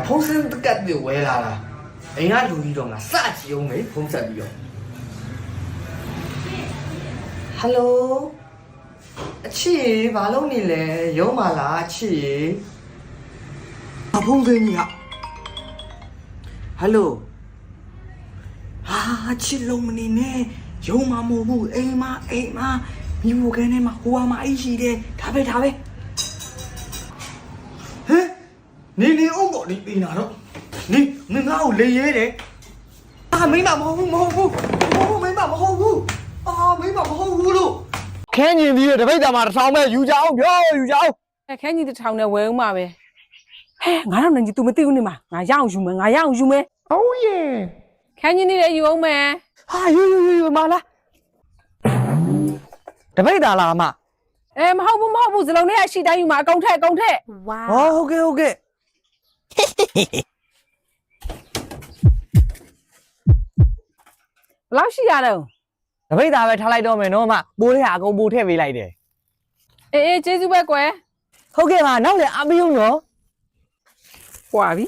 ဖုန်းစင်းတကတ်တွေဝဲလာတာအိမ်ကလူကြီးတော့ငါစကြည့်အောင်မေဖုန်းဆက်ပြီးတော့ဟယ်လိုအချစ်ဘာလုပ်နေလဲရုံးမလားအချစ်ဖုန်းစင်းကြီးဟယ်လိုဟာချစ်လုံးမနေနဲ့ရုံးမမဟုတ်ဘူးအိမ်မမိမိုခဲနဲ့မဟိုမှာအိရှိတယ်ဒါပဲဟဲ့နေအောင်ပေါ့ဒီပေးနာတော့နေငါ့ကိုလေရဲတယ်မိမမဟုတ်ဘူးမိမမဟုတ်ဘူးမိမမဟုတ်ဘူးလို့ခန်းကြီးပြီးတပိတ်တာမှာတစ်ထောင်ပဲယူကြအောင်ပြောယူကြအောင်ခန်းကြီးတစ်ထောင်နဲ့ဝယ်ဦးမှာပဲဟဲ့ငါတော့နေကြီး तू မသိဘူးနေမှာငါရအောင်ယူမယ်Oh yeah ခန်းကြီးနေလည်းယူအောင်မယ်ဟာယူမလားတပိတ်တာလားအမမဟုတ်ဘူးစလုံးနဲ့အရှိတိုင်းယူမှာအကုန်ထက်ဝါဟုတ်ကဲ့ဘယ်လောက်ရှိရတော့တပိတ်တာပဲထားလိုက်တော့မယ်နော်အမပိုးလေးကအကုန်ပိုးထည့်ပေးလိုက်တယ်အေးကျေးဇူးပဲကွယ်ဟုတ်ကဲ့ပါနောက်လည်းအားပေးအောင်နော်ပွာပြီ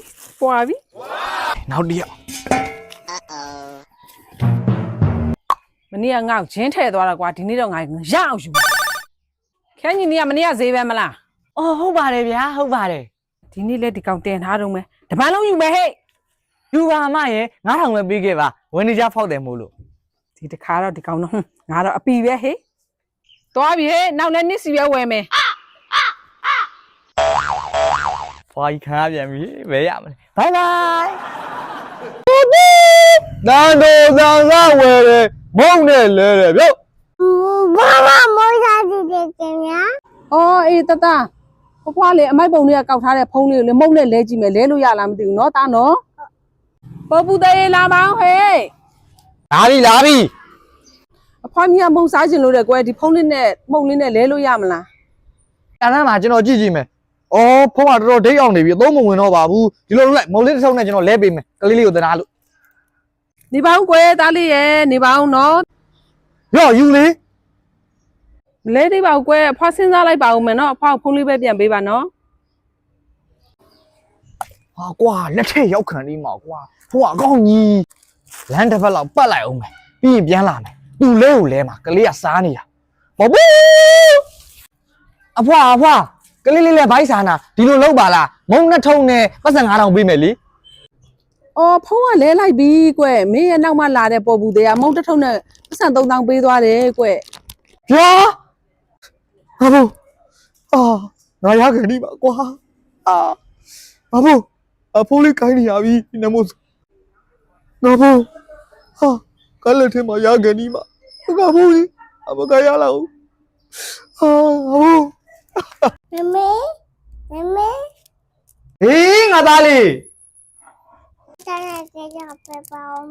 နောက်တယောက်မနေ့ကငါ့ကိုဂျင်းထည့်သွားတာကွာဒီနေ့တော့ငါရအောင်ယူခန်းကြီးနေကမနေ့ကဈေးပဲမလားအော်ဟုတ်ပါတယ်ဗျာဟုတ်ပါတယ်ဒီနေ့လည်းဒီကောင်တင်ထားတော့မယ်တပန်းလုံးယူမယ်ဟဲ့ယူပါအမရဲ့9000ပဲပေးခဲ့ပါဝင်နေကြဖောက်တယ်မို့လို့ဒီတခါတော့ဒီကောင်တော့ငါတော့အပီပဲဟဲ့သွားပြီဟဲ့နောက်လည်းနစ်စီပဲဝယ်မယ်ဖွာကြီးခါပြန်ပြီဘယ်ရမလဲဘိုင်တန်တော်တန်ကဝယ်တယ်မုံနဲ့လဲတယ်ပြုတ်ဘာမမိုးစားကြည့်တယ်ခင်ဗျာအော်အေးတဖွားလေအမိုက်ပုံတွေကကောက်ထားတဲ့ဖုန်းလေးကိုလေမုံနဲ့လဲကြည့်မယ်လဲလို့ရလားမသိဘူးเนาะတာနော်ပေါ်ပူသေးလာမအောင်ဟဲ့လာပြီအဖွားမြတ်မုံစားခြင်းလို့တဲ့ကွယ်ဒီဖုန်းလေးနဲ့မုံလေးနဲ့လဲလို့ရမလားအဲ့ဒါမှကျွန်တော်ကြည့်မယ်အော်ဖုန်းကတော်တော်ဒိတ်အောင်နေပြီအသုံးမဝင်တော့ပါဘူးဒီလိုလိုက်မုံလေးတစ်ထုပ်နဲ့ကျွန်တော်လဲပေးမယ်ကလေးလေးကိုတနာလို့နေပါဦးကွယ်သားလေးရဲ့နေပါဦးနော်ရော့ယူလေမလဲသေးပါဘူးကွယ်အဖွားစဉ်းစားလိုက်ပါဦးမယ်နော်အဖွားဖုန်းလေးပဲပြန်ပေးပါနော်ဟာကွာလက်ထက်ရောက်ခံနေမှာကွာဖုန်းကအကောင်းကြီးလမ်းတစ်ဖက်လောက်ပတ်လိုက်အောင်မယ်ပြီးရင်ပြန်လာမယ်သူ့လဲကိုလဲမှာကလေးကစားနေတာမဘူးအဖွာကလေးလေးလဲဘိုက်စားနာဒီလိုလောက်ပါလားမုံနှစ်ထုံနဲ့ပတ်စံ9000ပေးမယ်လေအော်ဖုန်းကလဲလိုက်ပြီကွယ်မင်းရဲ့နောက်မှလာတဲ့ပေါ်ဘူးတွေကမုံတစ်ထုံနဲ့ပတ်စံ3000ပေးသွားတယ်ကွယ်ဗျာဘာဘူးငါရခဲ့နေပါကွာဘာဘူးအဖိုးလေးကိုင်းနေရပြီနမို့ငါဘူးကလည်းထဲမှာရခဲ့နေမှာငါဘူးလေအမကရလာဦးမမေဟေးငါသားလေးစားရကြပဲပါဦး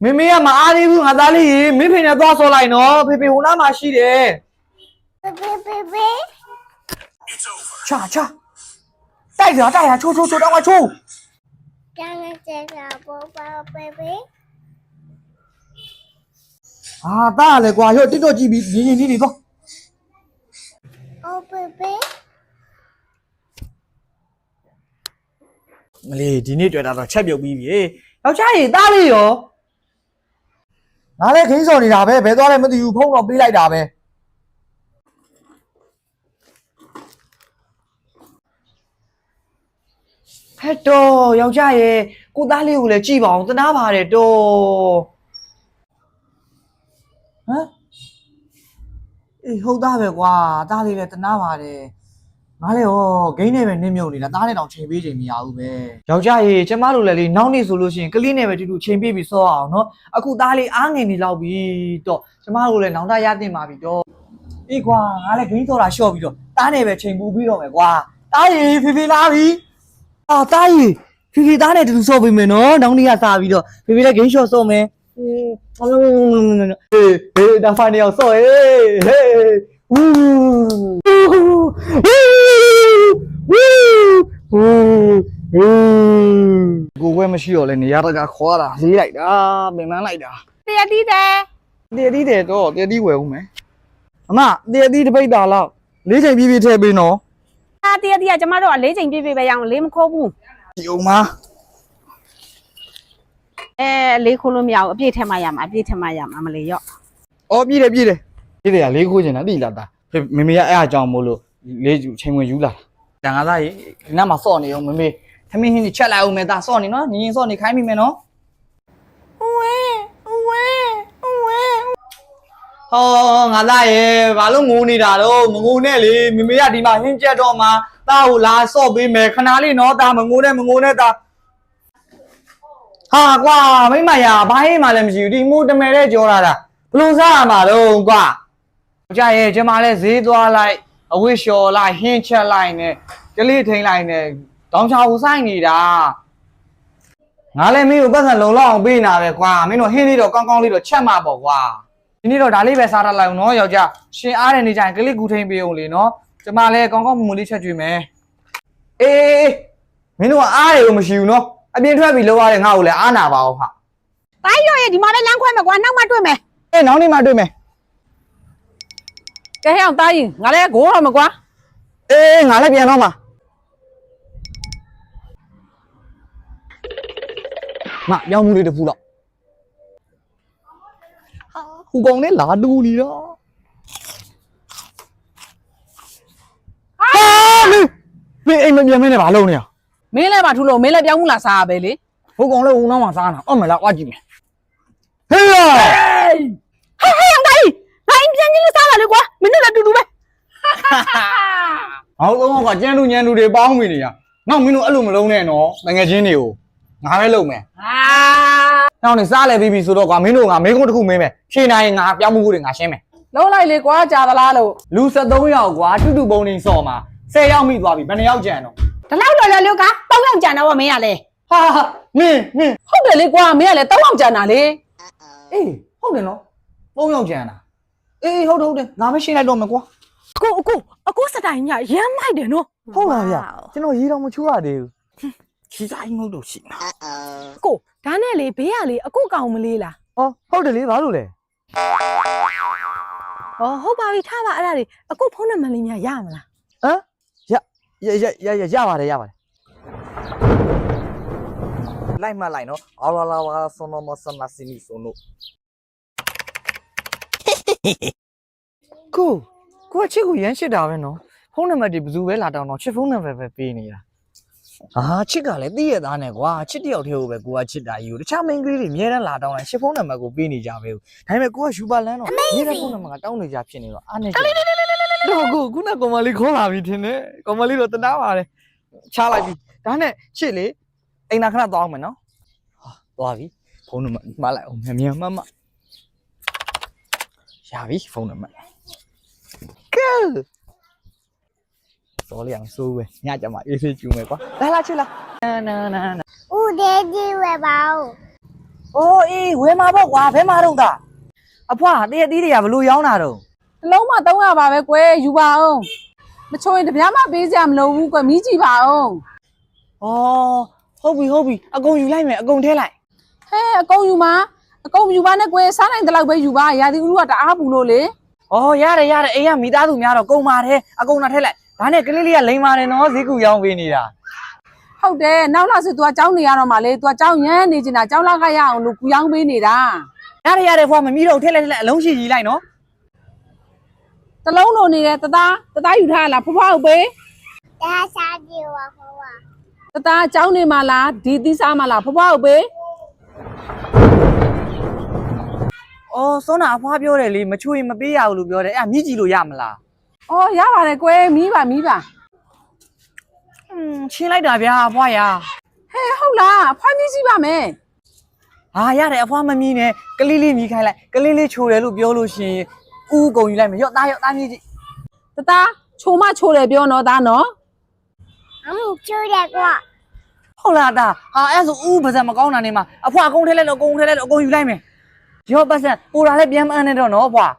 မမေကမအားသေးဘူးငါသားလေးရေမင်းဖေနဲ့သွားဆော်လိုက်နော်ဖေဟိုနားမှာရှိတယ်ဖေချာတိုက်ရချိုးတော့မချိုးစားရကြပေါ်ပါဖေသားလေကွာရော့တစ်တော့ကြည့်ပြီးရင်းနေတော့အိုဖေမလေးဒီနေ့တွေ့တာတော့ချက်ပြုတ်ပြီးပြီယောက်ျားကြီးသားလေးရောငါလည်းခင်းစော်နေတာပဲဘယ်သွားလဲမသိဘူးဖုန်းတော့ပေးလိုက်တာပဲဟဲ့တော့ယောက်ျားရဲ့ကိုသားလေးကိုလည်းကြည့်ပါအောင်တနာပါတယ်တော့ဟမ်အေးဟုတ်သားပဲကွာသားလေးလည်းတနာပါတယ်ငါလည်းဟောဂိမ်းနဲ့ပဲနင်းမြုပ်နေတာသားနဲ့တောင်ချိန်ပေးချိန်မရဘူးပဲယောက်ျားကြီးကျမတို့လည်းလေနောက်နေ့ဆိုလို့ရှိရင်ကလေးနဲ့ပဲတူတူချိန်ပေးပြီးစောအောင်နော်အခုသားလေးအားငင်နေလောက်ပြီတော့ကျမတို့လည်းနောင်တရတင်ပါပြီတော့အေးကွာငါလည်းဂိမ်းစောတာလျှော့ပြီးတော့သားနဲ့ပဲချိန်ပူပြီးတော့မယ်ကွာသားကြီးဖေလာပြီသားကြီးဖေသားနဲ့တူတူစောပေးမယ်နော်နောင်နေ့ကစားပြီးတော့ဖေလည်းဂိမ်းလျှော့စောမယ်ဒါဖိုင်နေအောင်စောဟေးကိုဝဲမရှိတော့လဲနေရတကခေါ်တာလေးလိုက်တာပင်ပန်းလိုက်တာတရတီးတယ်တော့တရတီးဝယ်ဦးမယ်အမတရတီးတစ်ပိတ်တာလောက်၄ချိန်ပြည့်ထည့်ပေးနော် တရကျမတို့က၄ချိန်ပြည့်ပြည့်ပဲရအောင်လေးမခိုးဘူး ဒီအောင်မ လေးခိုးလို့မရဘူးအပြည့်ထဲမှာရမှာအပြည့်ထဲမှာရမှာမလေးရော့ အော်ပြည့်တယ်ကလေးခိုးချင်တာတိလာတာမေမေကအဲ့အကြောင်းမို့လို့လေးချိန်ဝင်ယူလာတန်ငါသားကြီးဒီနားမှာစော့နေအောင်မေမေသမင်းဟင်းကြီးချက်လိုက်အောင်မေသားစော့နေနော်ညင်စော့နေခိုင်းမိမယ်နော်ဟောငါသားရေဘာလို့ငိုနေတာတော့မငိုနဲ့လေမေမေကဒီမှာဟင်းချက်တော့မှသားကိုလာစော့ပေးမယ်ခဏလေးနော်သားမငိုနဲ့သားဟာကွာမိမရဘာဟင်းမှလည်းမရှိဘူးဒီမိုးတမယ်တဲ့ကြောလာတာဘလို့စားရမှာတော့ကွာကြရဲ့ကျမလည်းဈေးသွားလိုက်အဝတ်လျှော်လိုက်ဟင်းချက်လိုက်နဲ့ကလေးထိန်လိုက်နဲ့တောင်ချာကိုစိုက်နေတာငါလည်းမင်းကိုပတ်စံလုံလောက်အောင်ပေးနေတာပဲကွာမင်းတို့ဟင်းလေးတော့ကောင်းကောင်းလေးတော့ချက်မှာပေါ့ကွာဒီနေ့တော့ဒါလေးပဲစားရလိုက်အောင်နော်ယောက်ျားရှင်အားတဲ့နေကြရင်ကလေးကူထိန်ပေးအောင်လေနော်ကျမလည်းကောင်းကောင်းမွန်မွန်လေးချက်ကျွေးမယ်အေးမင်းတို့ကအားတွေကိုမရှိဘူးနော်အပြင်ထွက်ပြီးလောက်ရတဲ့ငါ့ကိုလည်းအားနာပါအောင်ဟာ တိုင်းရော့ရဲ့ဒီမှာလည်းလမ်းခွဲမယ်ကွာနောက်မှတွေ့မယ် အေးနောက်နေ့မှတွေ့မယ် ကဲဟဲ့အောင်တားရင်ငါလည်းကိုတော့မကွာ အေးငါလည်းပြန်တော့မှာမပြောင်းမှုလေးတစ်ဖူးတော့ဟူကောင်နဲ့လာတူနေတော့မင်းအိမ်မပြန်မင်းနဲ့ဘာလုပ်နေရ မင်းလည်းမထူလို့မင်းလည်းပြောင်းမှုလာစားရပဲလေ ဟူကောင်လည်းဟူနောက်မှာစားနေတာအော်မလားကွာကြည့်မယ်ဟေး ဟဲ့အောင်တိုင်းငါအင်းပြန်ချင်းလို့စားပါလေကွာမင်းတို့လည်းတူတူပဲ ဟောတော့ကကျန်းလူညံလူတွေပေါင်းမိနေရနောက်မင်းတို့အဲ့လိုမလုံးနဲ့နော်တငယ်ချင်းတွေကိုငါပဲလုပ်မယ် ဟာ နောက်နေစားလဲပြီးပြီဆိုတော့ကွာမင်းတို့ငါမင်းကုန်းတစ်ခုမင်းမယ်ရှင်းနိုင်ငါပြောင်းမှုတွေငါရှင်းမယ် လုံးလိုက်လေကွာကြာသလားလို့ လူ73ယောက်ကွာတူတူပုံနေစော်မှာ10ယောက်မိသွားပြီဘယ်နှယောက်ကြံတော့ ဒီလောက်လော်လော်လို့က3ယောက်ကြံတော့မင်းရလဲ ဟာမင်း ဟုတ်တယ်လေကွာမင်းကလည်း3ယောက်ကြာတာလေ အေးဟုတ်တယ်နော်3ယောက်ကြံတာအေးဟုတ်တယ်ငါမရှင်းလိုက်တော့မယ်ကွာ အခုစတိုင်ညရမ်းမိုက်တယ်နော် ဟုတ်လားဗျကျွန်တော်ရေတော်မချိုးရသေးဘူးခီးဆိုင်ငုတ်လို့ရှိမှာ ကိုဒါနဲ့လေဘေးကလေအခုကောင်မလေးလား ဟောဟုတ်တယ်လေဘာလို့လဲ ဟုတ်ပါပြီထားပါအဲ့ဒါတွေအခုဖုန်းနံပါတ်လေးများရမလား ဟမ်ရပါတယ်လိုက်မှလိုက်နော်အော်လာဝါဆွန်နမဆန်နာစီနီဆွန်နိုကိုချစ်ကိုရမ်းရှစ်တာပဲနော်ဖုန်းနံပါတ်ဒီဘယ်သူပဲလာတောင်းတော့ချစ်ဖုန်းနံပါတ်ပဲပေးနေတာဟာချစ်ကလည်းသိရသားနဲ့ကွာချစ်တယောက်တည်းကိုပဲကိုကချစ်တာကြီးကိုတခြားမိန်းကလေးတွေအများတန်းလာတောင်းလိုက်ချစ်ဖုန်းနံပါတ်ကိုပေးနေကြပဲဒါပေမဲ့ကိုကယူပါလန်းတော့မြေတဲ့ဖုန်းနံပါတ်ကတောင်းနေကြဖြစ်နေတော့အားနေကြတော့ကိုခုနကကောင်မလေးခေါ်လာပြီထင်တယ်ကောင်မလေးတော့တနာပါတယ်ချလိုက်ပြီဒါနဲ့ချစ်လေအိမ်နာခဏသွားအောင်မယ်နော်ဟာသွားပြီဖုန်းနံပါတ်မှားလိုက်အောင်မြန်မရပြီဖုန်းနံပါတ်ကဲစောလေးအောင်စိုးပဲညကြမှာအေးဆေးကျူမယ်ကွာလာချစ်လာနာ ဦးဒေကြီးဝယ်ပါဦး အိုးအေးဝယ်မှာပေါ့ကွာဘယ်မှာတော့တာအဖွားတရက်သီးတွေကဘလို့ရောင်းတာတော့ တစ်လုံးမှ300ပါပဲကွယ်ယူပါအောင်မချိုးရင်တပြားမှပေးစရာမလိုဘူးကွယ်မီးကြည့်ပါအောင် ဩဟုတ်ပြီအကုန်ယူလိုက်မယ်အကုန်ထဲလိုက် ဟဲအကုန်ယူပါနဲ့ကွယ်စားနိုင်တဲ့လောက်ပဲယူပါရာသီဥတုကတအားပူလို့လေ ဩရတယ်အိမ်ကမိသားစုများတော့ကုန်ပါတယ်အကုန်နာထဲလိုက်ဒါနဲ့ကလေးလေးကလိန်ပါတယ်နော်ဈေးကူရောင်းပေးနေတာ ဟုတ်တယ်နောက်လာဆို तू ကကြောင်းနေရတော့မှလေ तू ကကြောင်းရမ်းနေချင်တာကြောင်းလာခရအောင်လို့ကူရောင်းပေးနေတာ ရတယ်ဖွာမမီးတော့ထဲလိုက်အလုံးရှိကြီးလိုက်နော် တလုံးလိုနေတယ်တသားယူထားလားဖွားဖွားဟုတ်ပေး ဒါစားကြည့်ပါခေါ်ပါ တသားကြောင်းနေမှလားဒီသီးစားမှလားဖွားဖွားဟုတ်ပေး ဩစောနာအဖွားပြောတယ်လေမချွေမပေးရဘူးလို့ပြောတယ်အဲ့မြည်ကြည့်လို့ရမလား အော်ရပါတယ်ကွယ်မီးပါ ချင်းလိုက်တာဗျာအဖွားရ ဟဲဟုတ်လားဖွားမီးစီးပါမယ် ဟာရတယ်အဖွားမမီးနဲ့ကလေးလေးမြည်ခိုင်းလိုက်ကလေးလေးချိုတယ်လို့ပြောလို့ရှိရင်ဦးကုန်ယူလိုက်မယ်ရော့သားမြည်ကြည့် တသားချိုမချိုတယ်ပြောတော့သားနော် အမှုကျိုးတယ်ကွာ ဟုတ်လားသားဟာအဲ့ဆိုဦးပါစံမကောင်းတာနေမှာအဖွားအကုန်ထဲလိုက်လို့အကုန်ယူလိုက်မယ်ရော့ပတ်စံပူတာလည်းပြန်မအမ်းနဲ့တော့နော်အဖွား